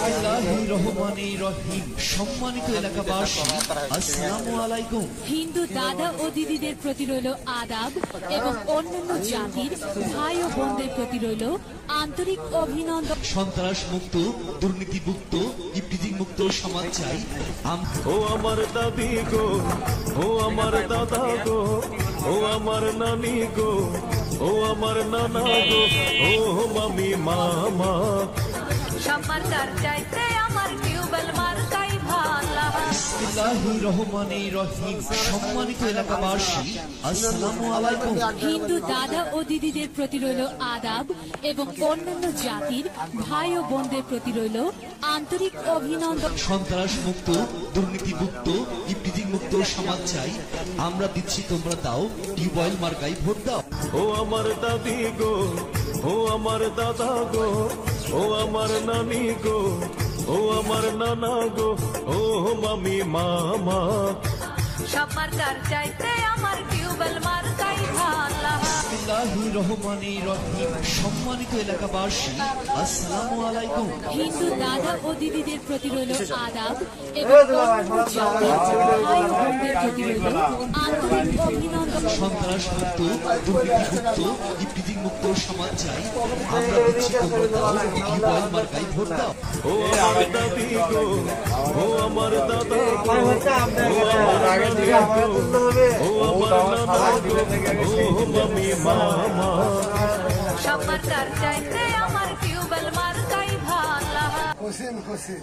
বিসমিল্লাহির রহমানির রহিম। সম্মানিত এলাকাবাসী, আসসালামু আলাইকুম। হিন্দু দাদা ও দিদিদের প্রতি রইল আদাব এবং অন্যান্য জাতির ভাই ও বোনদের প্রতি রইল আন্তরিক অভিনন্দন। সন্ত্রাস মুক্ত, দুর্নীতি মুক্ত, ইফটিজিং মুক্ত সমাজ চাই। ও আমার দাদি গো, ও আমার দাদা গো, ও আমার নানি গো, ও আমার নানা গো, ও মামি মামা। সম্মানকার চাইতে আমার টিউবওয়েল মার্কাই ভালা। বিসমিল্লাহির রহমানির রহিম। সম্মানিত এলাকাবাসী, আসসালামু আলাইকুম। হিন্দু দাদা ও দিদিদের প্রতি রইল আদাব এবং অন্যান্য জাতির ভাই ও বোনদের প্রতি রইল আন্তরিক অভিনন্দন। সন্ত্রাস মুক্ত, দুর্নীতি মুক্ত, ইফটিজিং মুক্ত সমাজ চাই। আমরা দিচ্ছি, তোমরা দাও, টিউবওয়েল মার্কাই ভোট দাও। ও আমার দাদি গো, ও আমার দাদা গো, ও আমার নানি গো, ও আমার নানা গো, ও মামি মামা। সম্মানকার চাইতে আমার টিউবওয়েল মার্কাই ভালা। বিসমিল্লাহির রহমানির রহিম। সম্মানিত এলাকাবাসী, আসসালামু আলাইকুম। হিন্দু দাদা ও দিদিদের প্রতি রইল আদাব এবং অন্যান্য জাতির ভাই ও বোনদের প্রতি রইল আন্তরিক অভিনন্দন। সন্ত্রাস মুক্ত, দুর্নীতি মুক্ত, ইফটিজিং মুক্ত সমাজ চাই। আমরা দিচ্ছি, তোমরা দাও, টিউবওয়েল মার্কাই ভোট দাও। ও আমার দাদি গো, ও আমার দাদা গো, ও আমার নানি গো, ও আমার নানা গো, ও মামি মামা। সম্মানকার চাইতে আমার টিউবওয়েল মার্কাই ভালা। খুশি